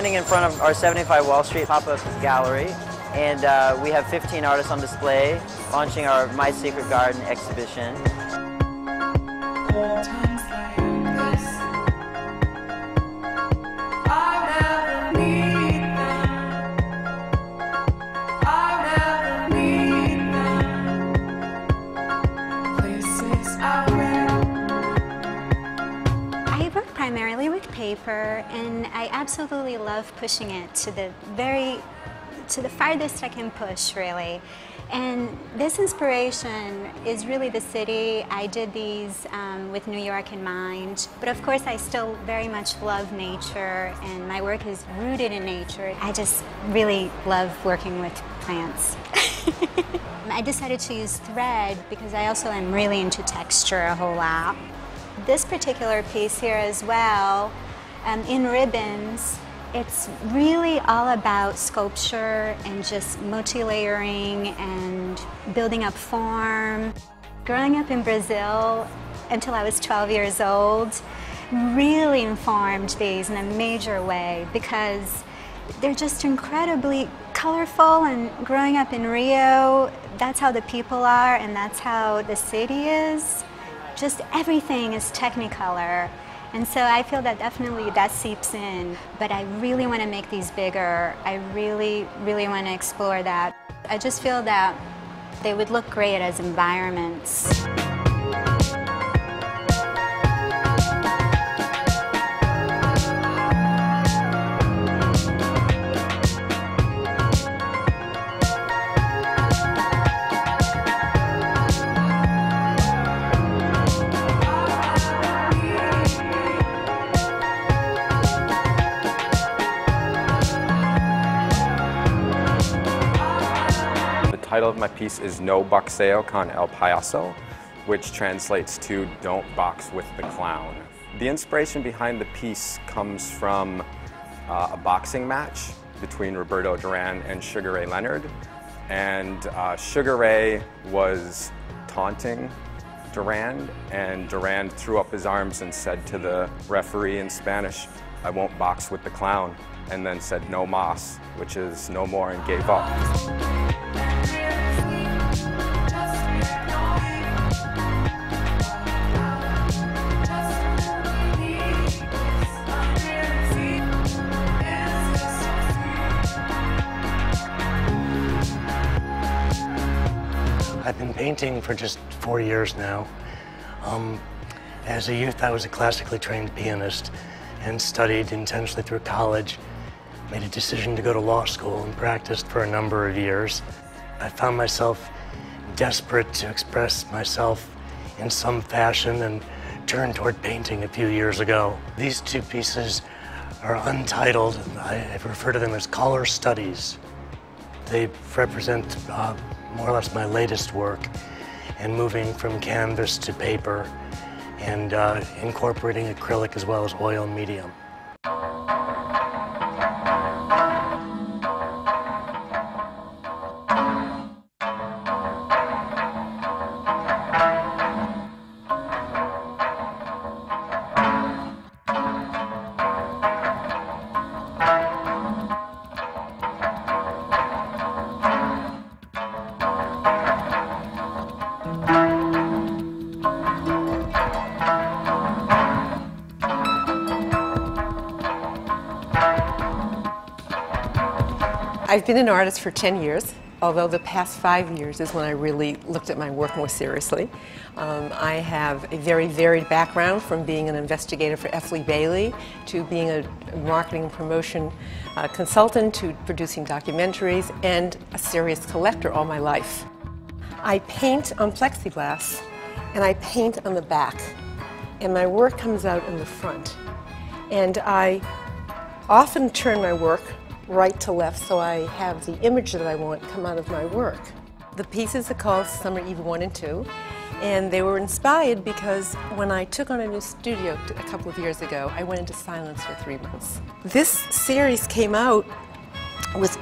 standing in front of our 75 Wall Street pop-up gallery, and we have 15 artists on display launching our My Secret Garden exhibition. Primarily with paper, and I absolutely love pushing it to the farthest I can push, really. And this inspiration is really the city. I did these with New York in mind, but of course I still very much love nature, and my work is rooted in nature. I just really love working with plants. I decided to use thread because I also am really into texture a whole lot. This particular piece here as well, in ribbons, it's really all about sculpture and just multi-layering and building up form. Growing up in Brazil until I was 12 years old really informed these in a major way because they're just incredibly colorful, and growing up in Rio, that's how the people are and that's how the city is. Just everything is Technicolor, and so I feel that definitely that seeps in, but I really want to make these bigger. I really, really want to explore that. I just feel that they would look great as environments. The title of my piece is No Boxeo con el Payaso, which translates to Don't Box with the Clown. The inspiration behind the piece comes from a boxing match between Roberto Duran and Sugar Ray Leonard. And Sugar Ray was taunting Duran, and Duran threw up his arms and said to the referee in Spanish, "I won't box with the clown," and then said no mas, which is no more, and gave up. I've been painting for just 4 years now. As a youth, I was a classically trained pianist and studied intensely through college. Made a decision to go to law school and practiced for a number of years. I found myself desperate to express myself in some fashion and turned toward painting a few years ago. These two pieces are untitled. I refer to them as color studies. They represent more or less my latest work, and moving from canvas to paper and incorporating acrylic as well as oil medium. I've been an artist for 10 years, although the past 5 years is when I really looked at my work more seriously. I have a very varied background, from being an investigator for F. Lee Bailey to being a marketing and promotion consultant to producing documentaries, and a serious collector all my life. I paint on plexiglass and I paint on the back, and my work comes out in the front. And I often turn my work right to left, so I have the image that I want come out of my work. The pieces are called Summer Eve 1 and 2, and they were inspired because when I took on a new studio a couple of years ago, I went into silence for 3 months. This series came out with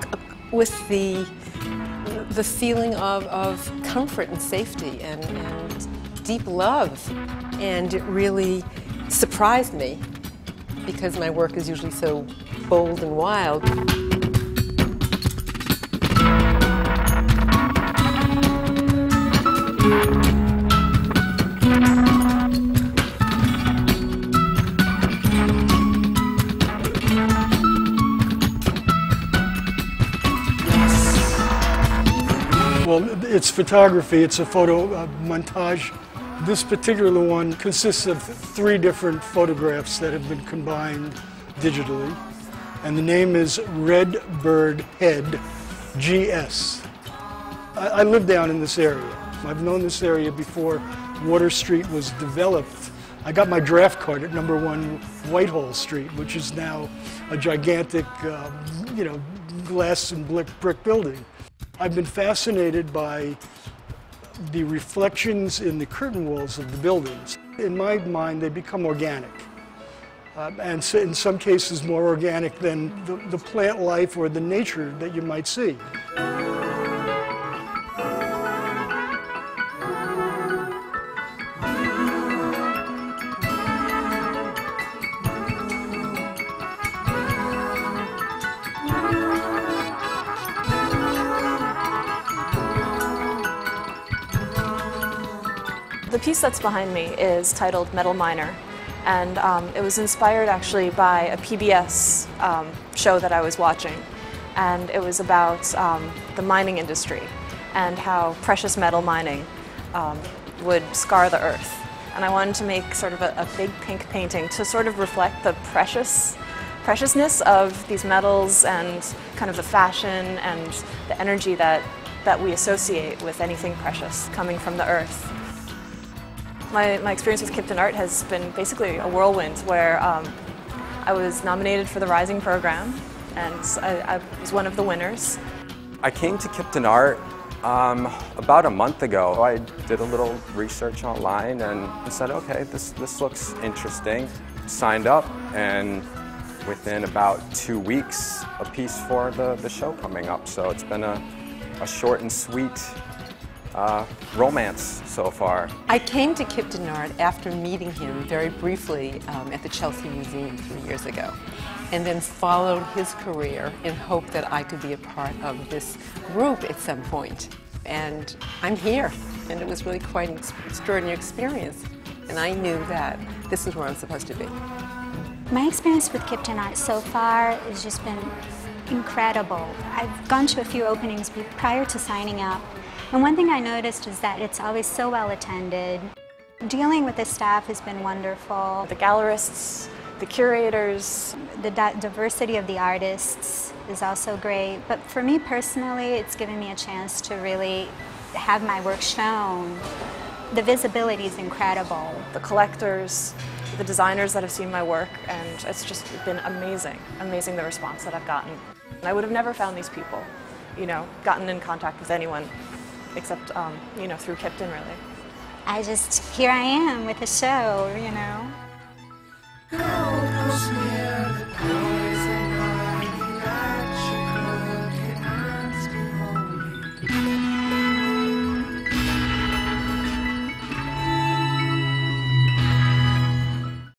the feeling of comfort and safety and deep love, and it really surprised me because my work is usually so bold and wild. Well, it's photography, it's a photo montage. This particular one consists of 3 different photographs that have been combined digitally. And the name is Red Bird Head GS. I live down in this area. I've known this area before Water Street was developed. I got my draft card at number 1 Whitehall Street, which is now a gigantic, glass and brick building. I've been fascinated by the reflections in the curtain walls of the buildings. In my mind, they become organic. And so in some cases more organic than the plant life or the nature that you might see. The piece that's behind me is titled Metal Miner, and it was inspired actually by a PBS show that I was watching, and it was about the mining industry and how precious metal mining would scar the earth. And I wanted to make sort of a big pink painting to sort of reflect the preciousness of these metals and kind of the fashion and the energy that we associate with anything precious coming from the earth. My experience with KiptonART has been basically a whirlwind where I was nominated for the Rising program and I was one of the winners. I came to KiptonART about a month ago. I did a little research online and said, okay, this looks interesting. Signed up, and within about 2 weeks, a piece for the show coming up. So it's been a short and sweet romance so far. I came to KiptonART after meeting him very briefly at the Chelsea Museum 3 years ago, and then followed his career in hope that I could be a part of this group at some point. And I'm here, and it was really quite an extraordinary experience. And I knew that this is where I'm supposed to be. My experience with KiptonART so far has just been incredible. I've gone to a few openings prior to signing up. And one thing I noticed is that it's always so well attended. Dealing with the staff has been wonderful. The gallerists, the curators. The diversity of the artists is also great. But for me personally, it's given me a chance to really have my work shown. The visibility is incredible. The collectors, the designers that have seen my work, and it's just been amazing the response that I've gotten. And I would have never found these people, gotten in contact with anyone except, through Kipton, really. Here I am with a show,